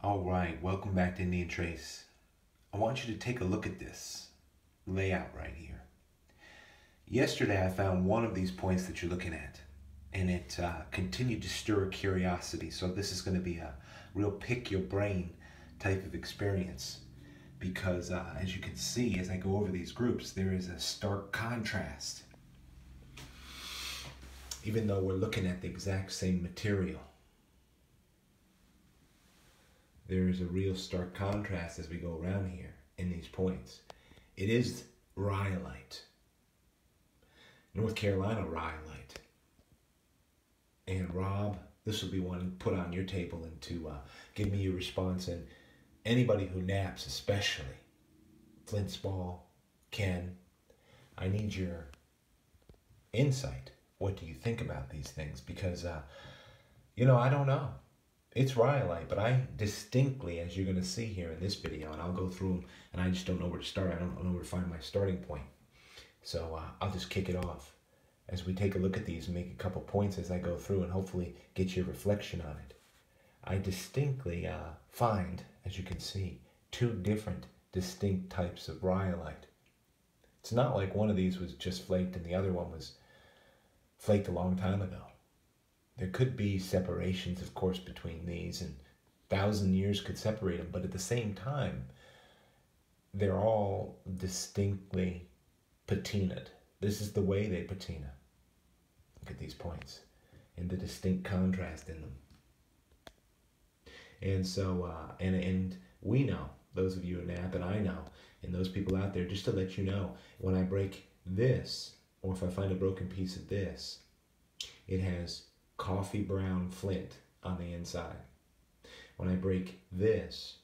All right, welcome back to Indian Trace. I want you to take a look at this layout right here. Yesterday I found one of these points that you're looking at, and it continued to stir curiosity. So this is going to be a real pick your brain type of experience because as you can see, as I go over these groups, there is a stark contrast. Even though we're looking at the exact same material, there is a real stark contrast as we go around here in these points. It is Rhyolite, North Carolina Rhyolite. And Rob, this will be one to put on your table and to give me your response. And anybody who naps, especially Flint's Ball, Ken, I need your insight. What do you think about these things? Because, I don't know. It's Rhyolite, but I distinctly, as you're going to see here in this video, and I'll go through them, and I just don't know where to start. I don't know where to find my starting point. So I'll just kick it off as we take a look at these and make a couple points as I go through and hopefully get your reflection on it. I distinctly find, as you can see, two different distinct types of Rhyolite. It's not like one of these was just flaked and the other one was flaked a long time ago. There could be separations, of course, between these, and 1,000 years could separate them, but at the same time, they're all distinctly patinaed. This is the way they patina. Look at these points and the distinct contrast in them. And so, and we know, those of you who nap, and I know, and those people out there, just to let you know, when I break this, or if I find a broken piece of this, it has coffee brown flint on the inside. When I break this,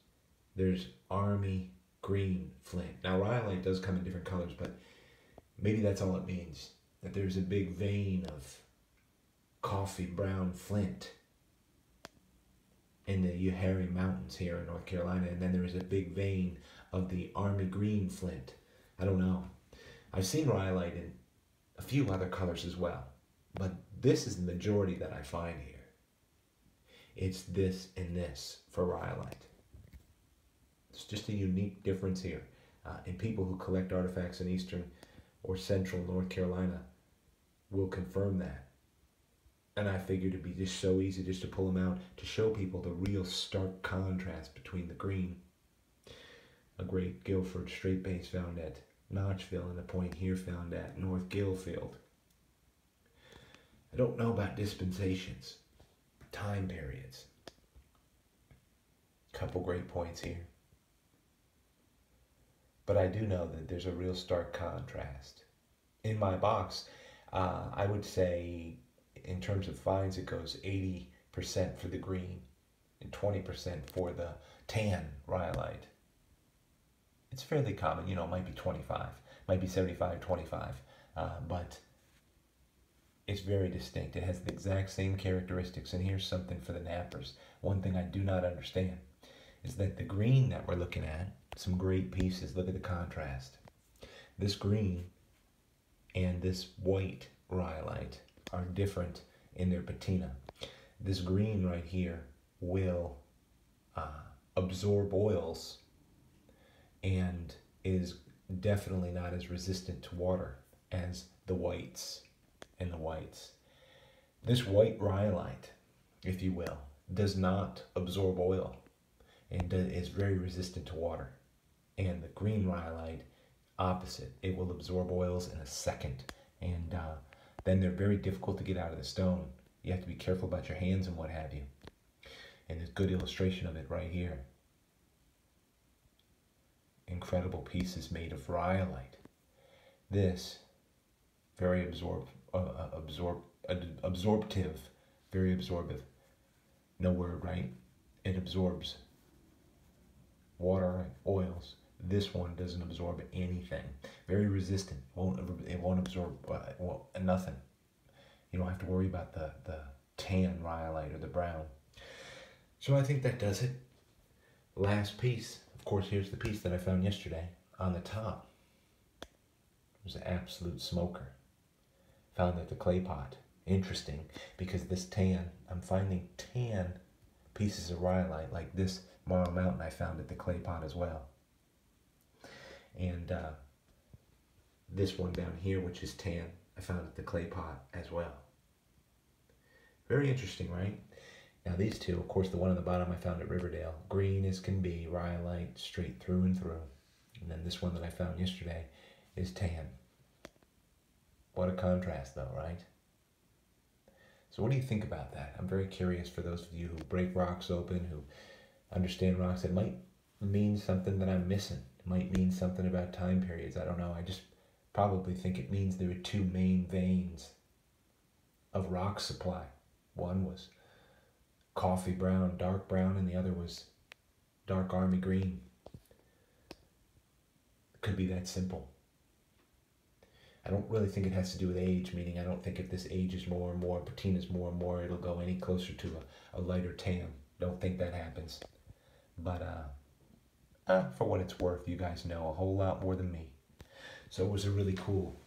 there's army green flint. Now Rhyolite does come in different colors, but maybe that's all it means, that there's a big vein of coffee brown flint in the Uwharrie Mountains here in North Carolina, and then there is a big vein of the army green flint. I don't know. I've seen Rhyolite in a few other colors as well, but this is the majority that I find here. It's this and this for Rhyolite. It's just a unique difference here. And people who collect artifacts in Eastern or Central North Carolina will confirm that. And I figured it'd be just so easy just to pull them out to show people the real stark contrast between the green. A great Guilford straight base found at Notchville, and a point here found at North Gillfield. I don't know about dispensations, time periods. Couple great points here. But I do know that there's a real stark contrast. In my box, I would say in terms of finds, it goes 80% for the green and 20% for the tan Rhyolite. It's fairly common, it might be 25, might be 75, 25, but it's very distinct. It has the exact same characteristics, and here's something for the nappers. One thing I do not understand is that the green that we're looking at, some great pieces, look at the contrast. This green and this white Rhyolite are different in their patina. This green right here will absorb oils and is definitely not as resistant to water as the whites and the whites. This white Rhyolite, if you will, does not absorb oil and is very resistant to water. And the green Rhyolite, opposite. It will absorb oils in a second. And then they're very difficult to get out of the stone. You have to be careful about your hands and what have you. And there's a good illustration of it right here. Incredible pieces made of Rhyolite. This, very absorptive, very absorbive. No word, right? It absorbs water, oils. This one doesn't absorb anything. Very resistant. It won't absorb nothing. You don't have to worry about the tan Rhyolite or the brown. So I think that does it. Last piece. Of course, here's the piece that I found yesterday on the top. It was an absolute smoker. Found at the clay pot. Interesting, because this tan, I'm finding tan pieces of rhyolite, like this Marl Mountain I found at the clay pot as well. And this one down here, which is tan, I found at the clay pot as well. Very interesting, right? Now these two, of course, the one on the bottom I found at Riverdale, green as can be, rhyolite straight through and through. And then this one that I found yesterday is tan. What a contrast though, right? So what do you think about that? I'm very curious for those of you who break rocks open, who understand rocks. It might mean something that I'm missing. It might mean something about time periods. I don't know. I just probably think it means there are two main veins of rock supply. One was coffee brown, dark brown, and the other was dark army green. It could be that simple. I don't really think it has to do with age, meaning I don't think if this ages more and more, patina's more and more, it'll go any closer to a lighter tan. Don't think that happens. But for what it's worth, you guys know a whole lot more than me. So it was a really cool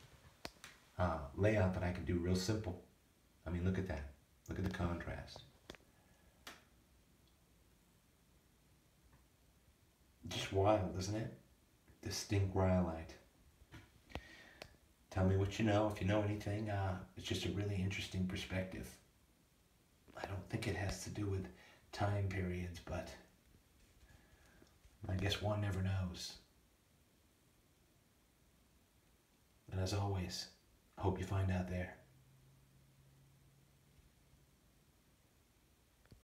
layout that I could do real simple. I mean, look at that. Look at the contrast. Just wild, isn't it? Distinct rhyolite. Tell me what you know, if you know anything. It's just a really interesting perspective. I don't think it has to do with time periods, but I guess one never knows. And as always, I hope you find out there.